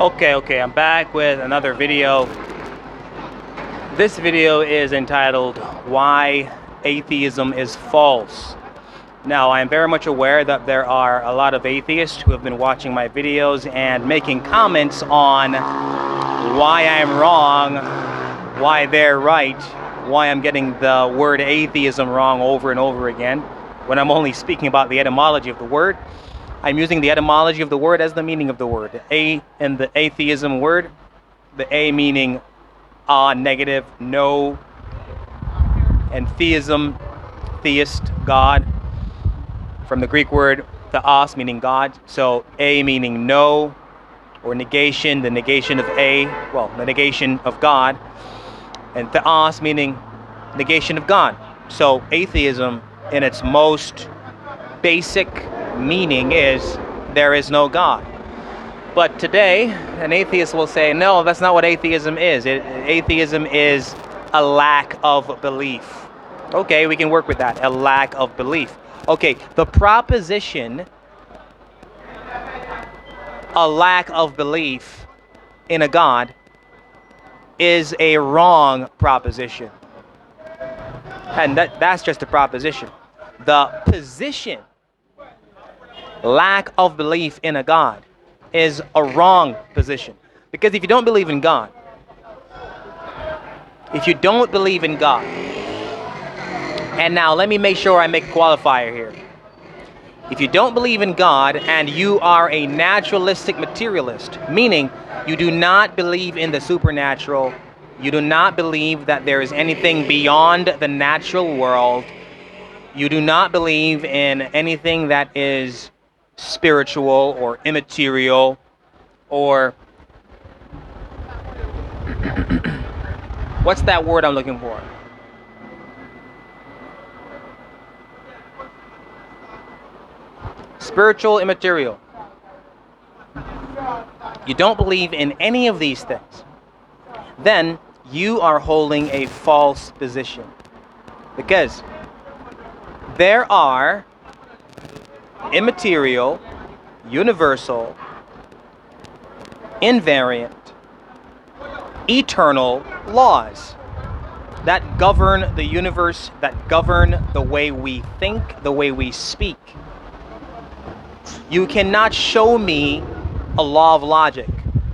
Okay, I'm back with another video. This video is entitled Why Atheism is False. Now, I am very much aware that there are a lot of atheists who have been watching my videos and making comments on why I'm wrong, why they're right, why I'm getting the word atheism wrong over and over again, when I'm only speaking about the etymology of the word. I'm using the etymology of the word as the meaning of the word. A in the atheism word, the A meaning negative, no, and theism, theist, God, from the Greek word theos meaning God. So A meaning no, or negation, the negation of A, the negation of God, and theos meaning negation of God. So atheism in its most basic meaning is there is no God. But today, an atheist will say, no, that's not what atheism is. Atheism is a lack of belief. Okay, we can work with that, a lack of belief. Okay, the proposition, a lack of belief in a God, is a wrong proposition. And that's just a proposition. The position, lack of belief in a God, is a wrong position. Because if you don't believe in God, and now let me make sure I make a qualifier here. If you don't believe in God and you are a naturalistic materialist, meaning you do not believe in the supernatural, you do not believe that there is anything beyond the natural world, you do not believe in anything that is spiritual or immaterial or what's that word I'm looking for? Spiritual, immaterial. You don't believe in any of these things, then you are holding a false position. Because there are immaterial, universal, invariant, eternal laws that govern the universe, that govern the way we think, the way we speak. You cannot show me a law of logic.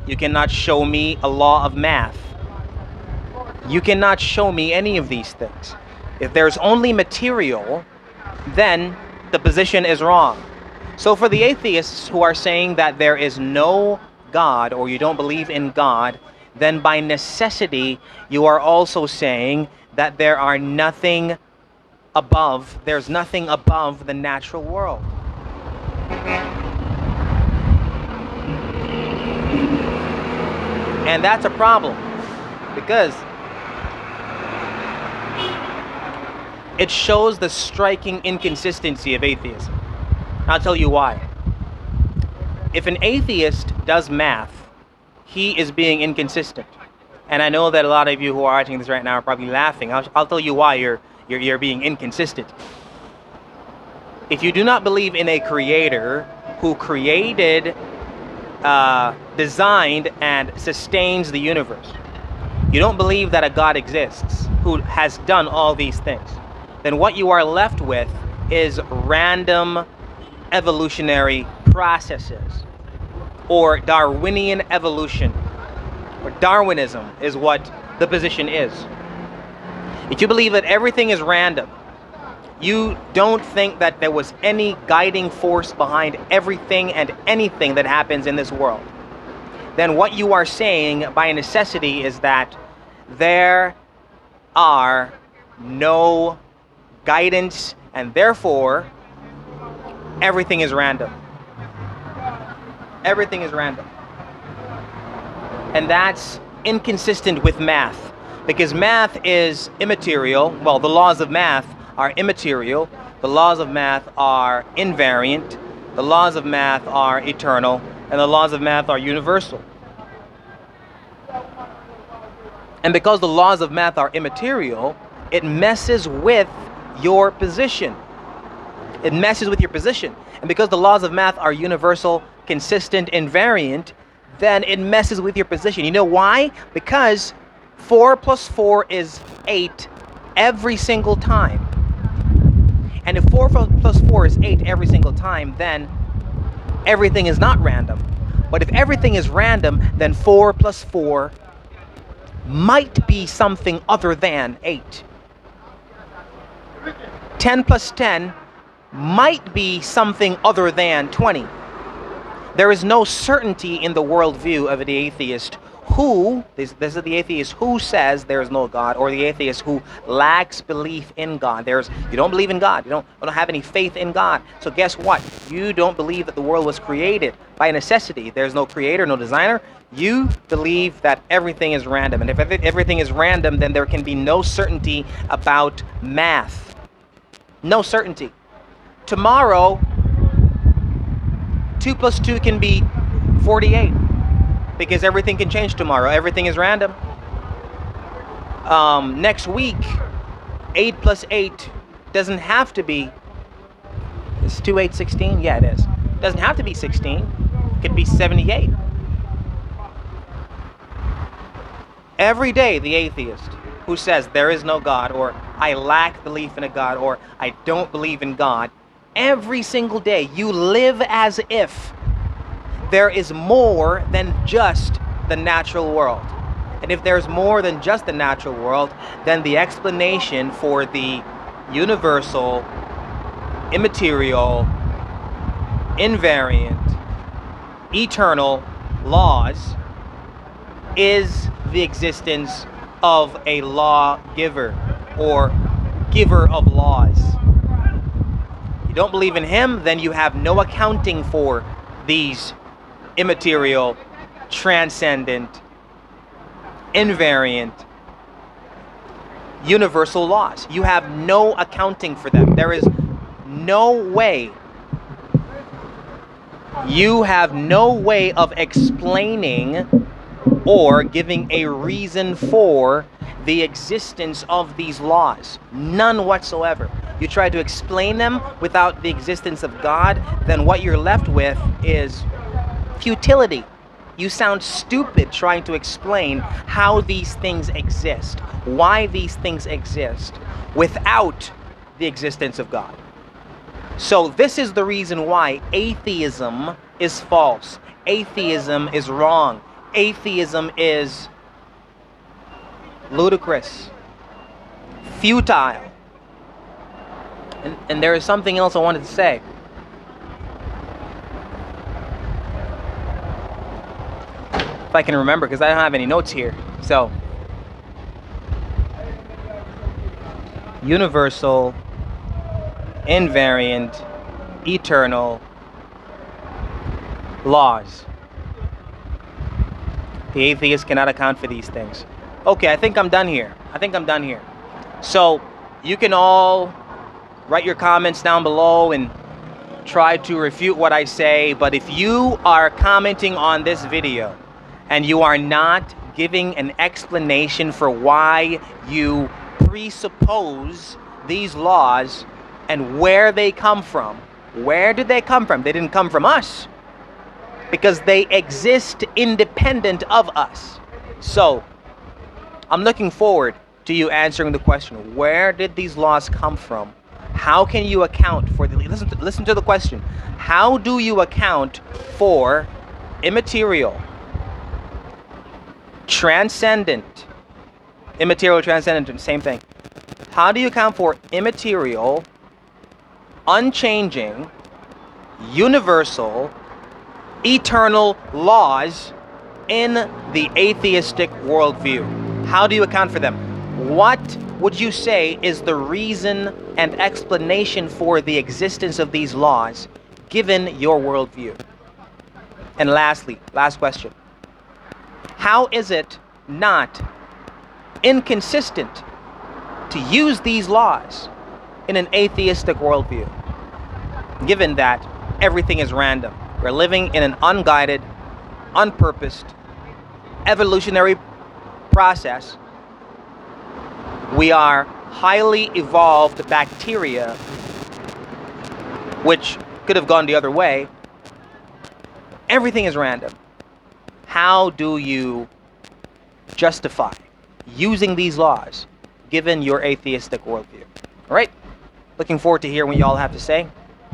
You cannot show me a law of math. You cannot show me any of these things. If there's only material, then the position is wrong. So for the atheists who are saying that there is no God or you don't believe in God, then by necessity you are also saying that there's nothing above the natural world. And that's a problem, because it shows the striking inconsistency of atheism. I'll tell you why. If an atheist does math, he is being inconsistent. And I know that a lot of you who are watching this right now are probably laughing. I'll tell you why you're being inconsistent. If you do not believe in a creator who created, designed, and sustains the universe, you don't believe that a God exists who has done all these things, then what you are left with is random evolutionary processes, or Darwinian evolution, or Darwinism is what the position is. If you believe that everything is random, you don't think that there was any guiding force behind everything and anything that happens in this world, then what you are saying by necessity is that there are no guidance, and therefore everything is random. Everything is random. And that's inconsistent with math, because math is immaterial. Well, the laws of math are immaterial. The laws of math are invariant. The laws of math are eternal. And the laws of math are universal. And because the laws of math are immaterial, it messes with your position. It messes with your position. And because the laws of math are universal, consistent, invariant, then it messes with your position. You know why? Because 4 plus 4 is 8 every single time. And if 4 plus 4 is 8 every single time, then everything is not random. But if everything is random, then 4 plus 4 might be something other than 8. 10 plus 10 might be something other than 20. There is no certainty in the worldview of the atheist who, this is the atheist who says there is no God, or the atheist who lacks belief in God. You don't believe in God. You don't have any faith in God. So guess what? You don't believe that the world was created by necessity. There's no creator, no designer. You believe that everything is random. And if everything is random, then there can be no certainty about math. No certainty. Tomorrow, 2 plus 2 can be 48. Because everything can change tomorrow. Everything is random. Next week, 8 plus 8 doesn't have to be... Is 2, 8, 16? Yeah, it is. Doesn't have to be 16. It could be 78. Every day, the atheist who says there is no God, or I lack belief in a God, or I don't believe in God, every single day you live as if there is more than just the natural world. And if there's more than just the natural world, then the explanation for the universal, immaterial, invariant, eternal laws is the existence of a lawgiver or giver of laws. You don't believe in him, then you have no accounting for these immaterial, transcendent, invariant, universal laws. You have no accounting for them. There is no way. You have no way of explaining or giving a reason for the existence of these laws. None whatsoever. You try to explain them without the existence of God, then what you're left with is futility. You sound stupid trying to explain how these things exist, why these things exist, without the existence of God. So this is the reason why atheism is false. Atheism is wrong. Atheism is ludicrous, futile. And there is something else I wanted to say. If I can remember, because I don't have any notes here. So, universal, invariant, eternal laws. The atheist cannot account for these things. Okay, I think I'm done here. So, you can all write your comments down below and try to refute what I say. But if you are commenting on this video and you are not giving an explanation for why you presuppose these laws and where they come from, where did they come from? They didn't come from us, because they exist independent of us. So, I'm looking forward to you answering the question, where did these laws come from? How can you account for the... Listen to the question. How do you account for immaterial, transcendent, immaterial, transcendent, same thing. How do you account for immaterial, unchanging, universal, eternal laws in the atheistic worldview? How do you account for them? What would you say is the reason and explanation for the existence of these laws given your worldview? And lastly, last question. How is it not inconsistent to use these laws in an atheistic worldview, given that everything is random? We're living in an unguided, unpurposed, evolutionary process. We are highly evolved bacteria, which could have gone the other way. Everything is random. How do you justify using these laws given your atheistic worldview? All right? Looking forward to hearing what y'all have to say.